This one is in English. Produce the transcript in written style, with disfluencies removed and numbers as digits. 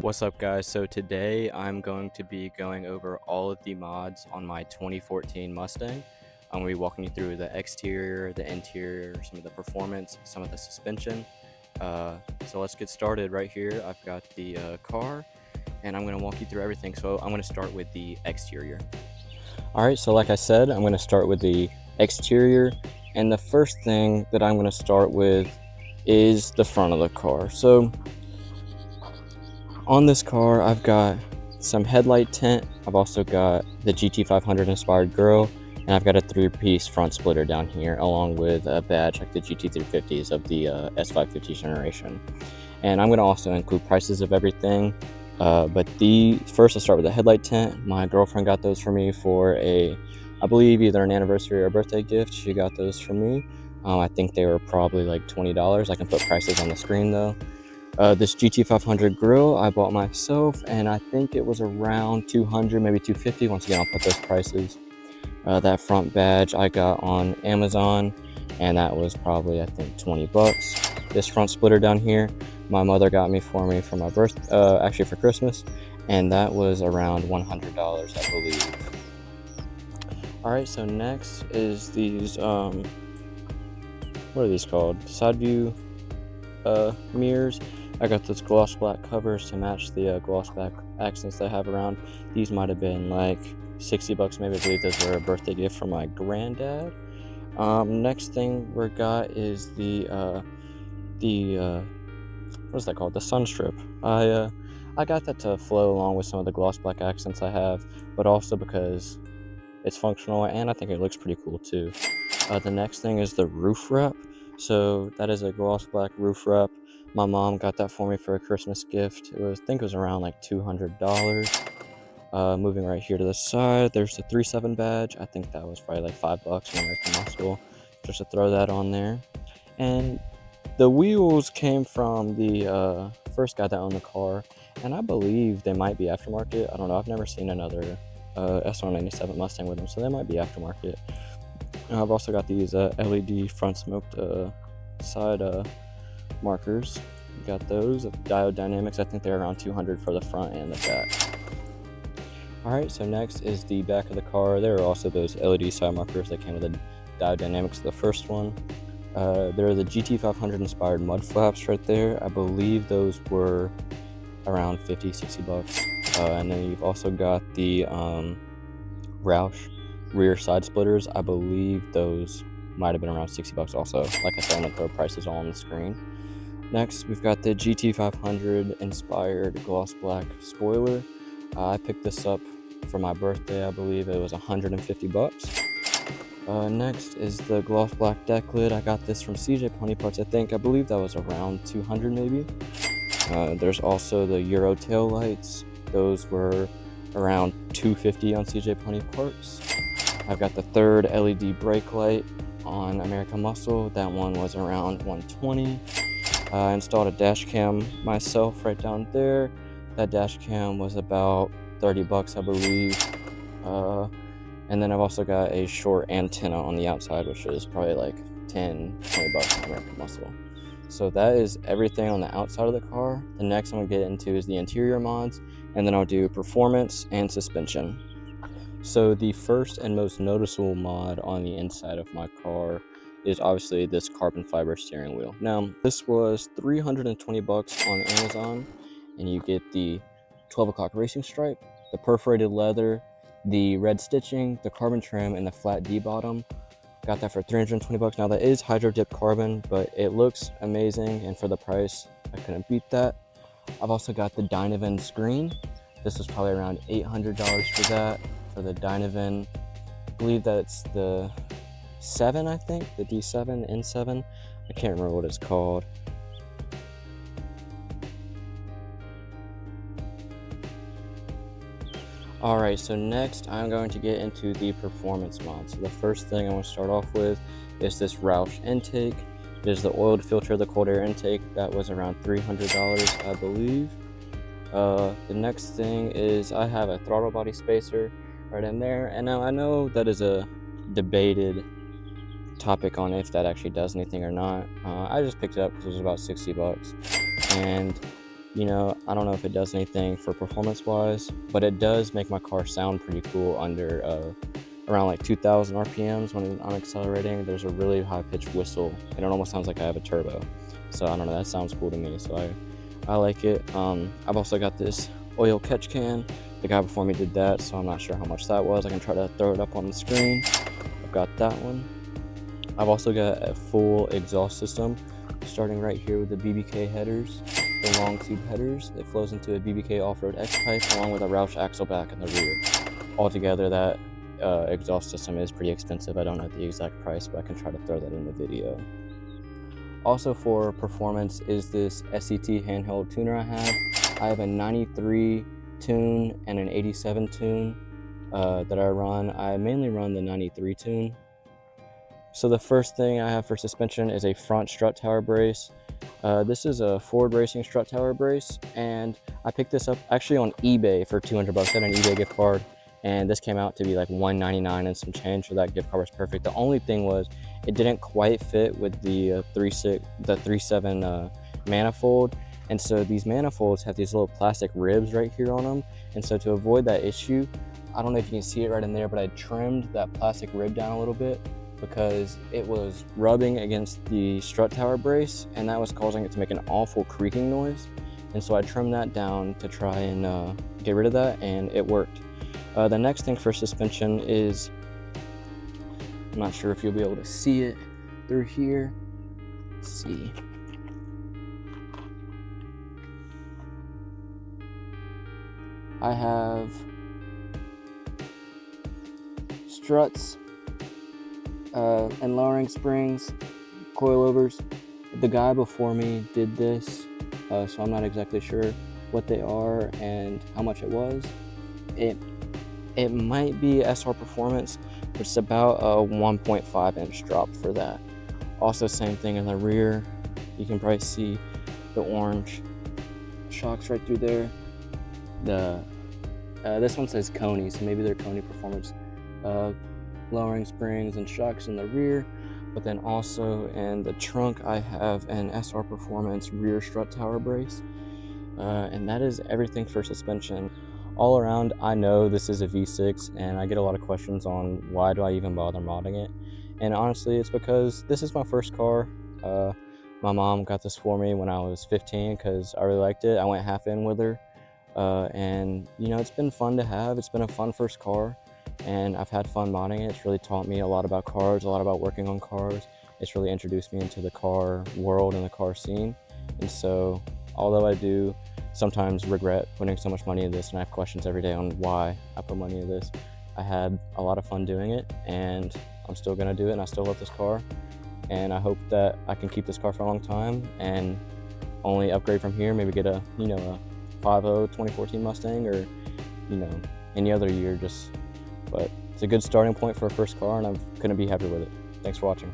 What's up, guys? So today I'm going to be going over all of the mods on my 2014 Mustang. I'm going to be walking you through the exterior, the interior, some of the performance, some of the suspension. So let's get started right here. I've got the car and I'm going to walk you through everything. So I'm going to start with the exterior. Alright, so like I said, I'm going to start with the exterior, and the first thing that I'm going to start with is the front of the car. So on this car, I've got some headlight tint. I've also got the GT500 inspired grille, and I've got a 3-piece front splitter down here, along with a badge like the GT350s of the S550 generation. And I'm going to also include prices of everything. But first, I'll start with the headlight tint. My girlfriend got those for me for I believe either an anniversary or a birthday gift. She got those for me. I think they were probably like $20. I can put prices on the screen though. This GT500 grille I bought myself, and I think it was around $200, maybe $250. Once again, I'll put those prices. That front badge I got on Amazon, and that was probably, I think, $20. This front splitter down here, my mother got me for my actually for Christmas, and that was around $100, I believe. All right, so next is these what are these called? Side view mirrors. I got those gloss black covers to match the gloss black accents that I have around. These might have been like $60 maybe. I believe those were a birthday gift from my granddad. Next thing we got is the what's that called? The sun strip. I got that to flow along with some of the gloss black accents I have, but also because it's functional and I think it looks pretty cool too. The next thing is the roof wrap. So that is a gloss black roof wrap. My mom got that for me for a Christmas gift. I think it was around like $200. Moving right here to the side, there's the 3.7 badge. I think that was probably like $5 in American Muscle, just to throw that on there. And the wheels came from the first guy that owned the car, and I believe they might be aftermarket. I don't know. I've never seen another S197 Mustang with them, so they might be aftermarket. I've also got these LED front smoked side markers. Got those of Diode Dynamics. I think they're around $200 for the front and the back. Alright, so next is the back of the car. There are also those LED side markers that came with the Diode Dynamics, the first one. There are the GT500 inspired mud flaps right there. I believe those were around $50-$60. And then you've also got the Roush rear side splitters. I believe those might have been around $60 also. Like I said, I'm going to throw prices all on the screen. Next, we've got the GT500 inspired gloss black spoiler. I picked this up for my birthday. I believe it was $150. Next is the gloss black deck lid. I got this from CJ Pony Parts. I believe that was around $200 maybe. There's also the Euro tail lights. Those were around $250 on CJ Pony Parts. I've got the third LED brake light on American Muscle. That one was around $120. I installed a dash cam myself right down there. That dash cam was about $30, I believe. And then I've also got a short antenna on the outside, which is probably like $10-$20 on American Muscle. So that is everything on the outside of the car. The next I'm gonna get into is the interior mods, and then I'll do performance and suspension. So the first and most noticeable mod on the inside of my car is obviously this carbon fiber steering wheel. Now, this was $320 on Amazon, and you get the 12 o'clock racing stripe, the perforated leather, the red stitching, the carbon trim, and the flat D bottom. Got that for $320. Now that is hydro dip carbon, but it looks amazing, and for the price, I couldn't beat that. I've also got the Dynavan screen. This was probably around $800 for that. For the Dynavan, I believe that's the 7, I think, the D7, N7. I can't remember what it's called. Alright, so next I'm going to get into the performance mod. So the first thing I want to start off with is this Roush intake. It is the oiled filter, the cold air intake. That was around $300, I believe. The next thing is I have a throttle body spacer right in there. And now I know that is a debated topic on if that actually does anything or not. I just picked it up because it was about $60. And You know, I don't know if it does anything for performance wise, but it does make my car sound pretty cool under around like 2,000 RPMs when I'm accelerating. There's a really high pitched whistle and it almost sounds like I have a turbo. So I don't know, that sounds cool to me. So I like it. I've also got this oil catch can. The guy before me did that, so I'm not sure how much that was. I can try to throw it up on the screen. I've got that one. I've also got a full exhaust system, starting right here with the BBK headers, the long tube headers. It flows into a BBK off-road X-pipe along with a Roush axle back in the rear. Altogether, that exhaust system is pretty expensive. I don't know the exact price, but I can try to throw that in the video. Also for performance is this SET handheld tuner I have. I have a 93 tune and an 87 tune that I run. I mainly run the 93 tune. So the first thing I have for suspension is a front strut tower brace. This is a forward racing strut tower brace, and I picked this up actually on eBay for 200 bucks. I had an eBay gift card, and this came out to be like $199 and some change, so that gift card was perfect. The only thing was it didn't quite fit with the 3.7 manifold, and so these manifolds have these little plastic ribs right here on them, and so to avoid that issue, I don't know if you can see it right in there, but I trimmed that plastic rib down a little bit because it was rubbing against the strut tower brace and that was causing it to make an awful creaking noise. And so I trimmed that down to try and get rid of that, and it worked. The next thing for suspension is, I'm not sure if you'll be able to see it through here. Let's see. I have struts and lowering springs, coilovers. The guy before me did this, so I'm not exactly sure what they are and how much it was. It might be SR Performance, but it's about a 1.5 inch drop for that. Also, same thing in the rear. You can probably see the orange shocks right through there. This one says Coney, so maybe they're Coney Performance lowering springs and shocks in the rear. But then also in the trunk, I have an SR Performance rear strut tower brace. And that is everything for suspension. All around, I know this is a V6 and I get a lot of questions on why do I even bother modding it. And honestly, it's because this is my first car. My mom got this for me when I was 15 because I really liked it. I went half in with her. And you know, it's been fun to have. It's been a fun first car and I've had fun modding it. It's really taught me a lot about cars, a lot about working on cars. It's really introduced me into the car world and the car scene. And so, although I do sometimes regret putting so much money into this and I have questions every day on why I put money into this, I had a lot of fun doing it and I'm still gonna do it, and I still love this car. And I hope that I can keep this car for a long time and only upgrade from here, maybe get a 5.0 2014 Mustang or any other year, but it's a good starting point for a first car and I'm gonna be happy with it. Thanks for watching.